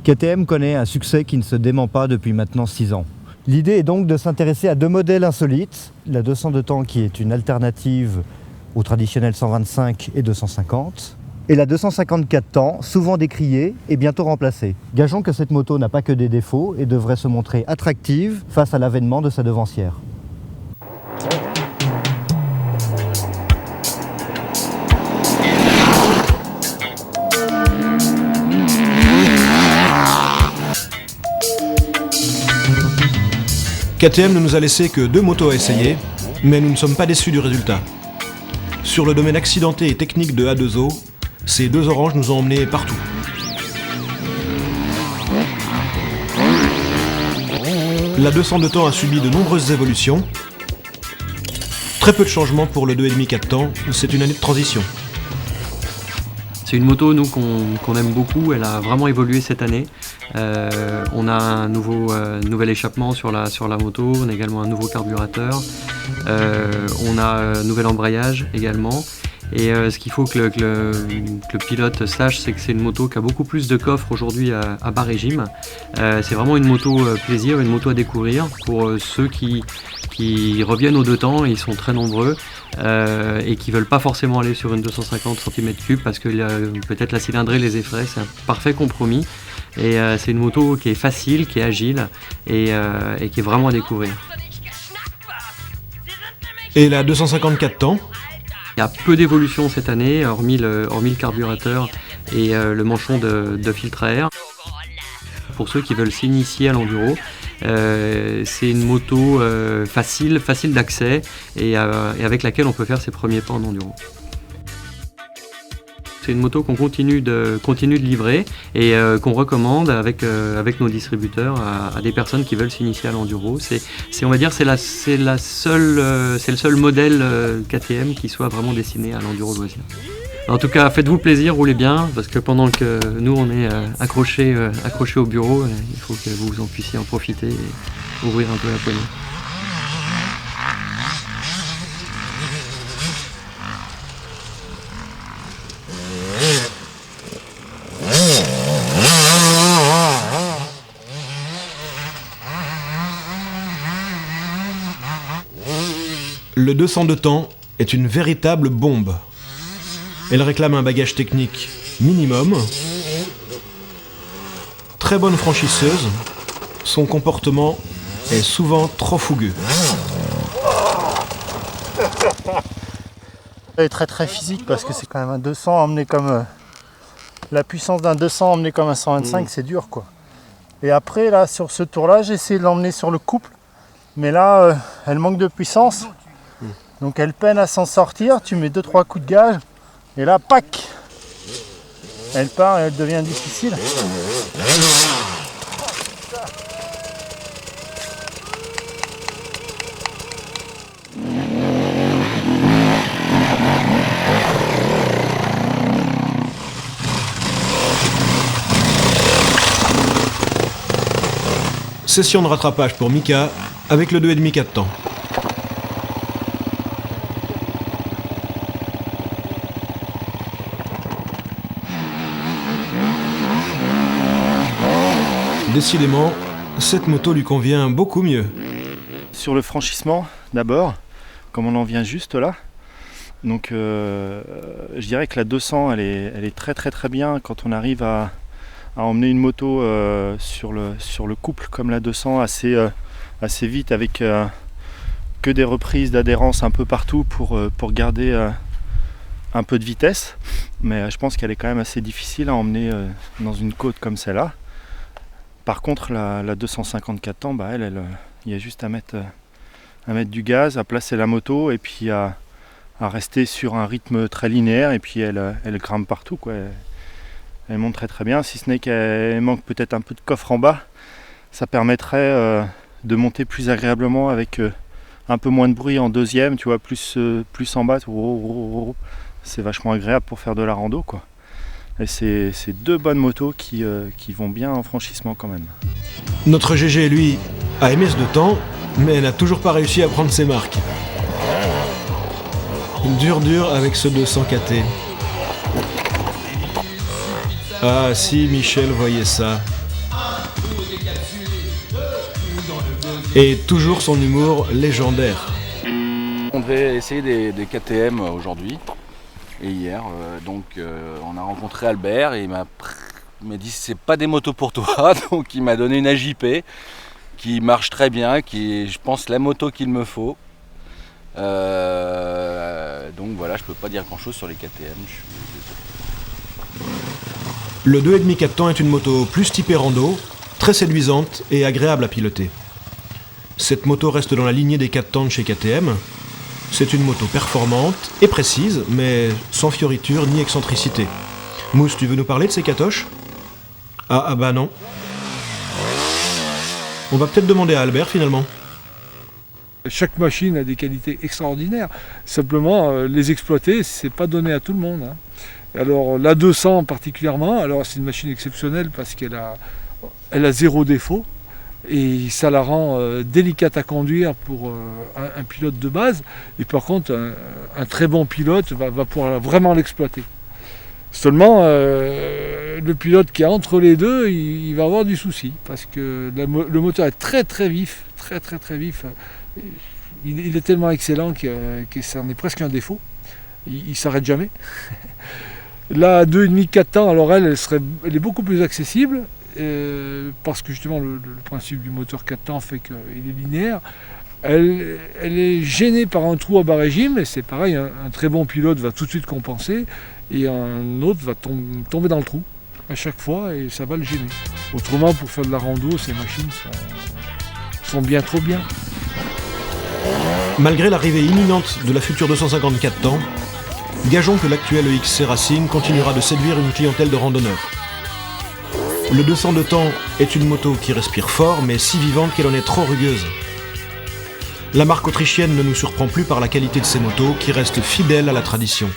KTM connaît un succès qui ne se dément pas depuis maintenant 6 ans. L'idée est donc de s'intéresser à 2 modèles insolites, la 200 de temps qui est une alternative au traditionnel 125 et 250, et la 254 temps, souvent décriée et bientôt remplacée. Gageons que cette moto n'a pas que des défauts et devrait se montrer attractive face à l'avènement de sa devancière. KTM ne nous a laissé que 2 motos à essayer, mais nous ne sommes pas déçus du résultat. Sur le domaine accidenté et technique de A2O, ces 2 oranges nous ont emmenés partout. La 200 de temps a subi de nombreuses évolutions. Très peu de changements pour le 2,5-4 temps, c'est une année de transition. C'est une moto nous qu'on aime beaucoup, elle a vraiment évolué cette année. On a un nouvel échappement sur la moto, on a également un nouveau carburateur, on a un nouvel embrayage également. Et ce qu'il faut que le pilote sache, c'est que c'est une moto qui a beaucoup plus de coffre aujourd'hui à bas régime. C'est vraiment une moto plaisir, une moto à découvrir pour ceux qui reviennent aux 2 temps, et ils sont très nombreux, et qui veulent pas forcément aller sur une 250 cm3 parce que peut-être la cylindrée les effraie. C'est un parfait compromis, et c'est une moto qui est facile, qui est agile et qui est vraiment à découvrir. Et la 254 temps ? Il y a peu d'évolution cette année, hormis le carburateur et le manchon de filtre à air. Pour ceux qui veulent s'initier à l'enduro, c'est une moto facile d'accès et avec laquelle on peut faire ses premiers pas en enduro. C'est une moto qu'on continue de livrer et qu'on recommande avec nos distributeurs à des personnes qui veulent s'initier à l'enduro. On va dire c'est le seul modèle KTM qui soit vraiment destiné à l'enduro loisir. En tout cas, faites-vous plaisir, roulez bien, parce que pendant que nous on est accrochés au bureau, il faut que vous en puissiez en profiter et ouvrir un peu la poignée. Le 200 de temps est une véritable bombe. Elle réclame un bagage technique minimum, très bonne franchisseuse, son comportement est souvent trop fougueux. Elle est très physique parce que c'est quand même un 200 emmené comme la puissance d'un 200 emmené comme un 125, c'est dur quoi. Et après là sur ce tour là j'ai essayé de l'emmener sur le couple, mais là elle manque de puissance, donc elle peine à s'en sortir. Tu mets 2-3 coups de gage et là pac, elle part et elle devient difficile. Session de rattrapage pour Mika avec le 2,5-4 temps. Décidément, cette moto lui convient beaucoup mieux. Sur le franchissement d'abord, comme on en vient juste là, donc je dirais que la 200 elle est très bien quand on arrive à emmener une moto sur le couple comme la 200 assez vite avec que des reprises d'adhérence un peu partout pour garder un peu de vitesse, mais je pense qu'elle est quand même assez difficile à emmener dans une côte comme celle-là. Par contre la 254 temps, il y a juste à mettre du gaz, à placer la moto et puis à rester sur un rythme très linéaire, et puis elle grimpe partout quoi. Elle monte très bien, si ce n'est qu'elle manque peut-être un peu de coffre en bas. Ça permettrait de monter plus agréablement avec un peu moins de bruit en deuxième, tu vois, plus en bas. C'est vachement agréable pour faire de la rando quoi. Et c'est 2 bonnes motos qui vont bien en franchissement quand même. Notre GG, lui, a aimé ce 2 temps, mais elle n'a toujours pas réussi à prendre ses marques. Dur avec ce 200 KT. Ah si Michel voyait ça. Et toujours son humour légendaire. On devait essayer des KTM aujourd'hui et hier, on a rencontré Albert et il m'a dit c'est pas des motos pour toi, donc il m'a donné une AJP qui marche très bien, qui est je pense la moto qu'il me faut. Donc voilà, je peux pas dire grand chose sur les KTM. Le 2,5 4 temps est une moto plus typée rando, très séduisante et agréable à piloter. Cette moto reste dans la lignée des 4 temps de chez KTM. C'est une moto performante et précise, mais sans fioritures ni excentricité. Mousse, tu veux nous parler de ces catoches ? Ah bah non. On va peut-être demander à Albert finalement. Chaque machine a des qualités extraordinaires. Simplement, les exploiter, c'est pas donné à tout le monde. Alors la 200 particulièrement, alors c'est une machine exceptionnelle parce qu'elle a zéro défaut et ça la rend délicate à conduire pour un pilote de base. Et par contre, un très bon pilote va pouvoir vraiment l'exploiter. Seulement, le pilote qui est entre les deux, il va avoir du souci parce que le moteur est très très vif, très vif. Il est tellement excellent que ça en est presque un défaut. Il ne s'arrête jamais. La 2,5 4 temps, alors elle est beaucoup plus accessible parce que justement le principe du moteur 4 temps fait qu'il est linéaire. Elle est gênée par un trou à bas régime et c'est pareil, un très bon pilote va tout de suite compenser et un autre va tomber dans le trou à chaque fois et ça va le gêner. Autrement, pour faire de la rando, ces machines sont bien trop bien. Malgré l'arrivée imminente de la future 254 temps, gageons que l'actuel EXC Racing continuera de séduire une clientèle de randonneurs. Le 202 temps est une moto qui respire fort, mais si vivante qu'elle en est trop rugueuse. La marque autrichienne ne nous surprend plus par la qualité de ses motos, qui restent fidèles à la tradition.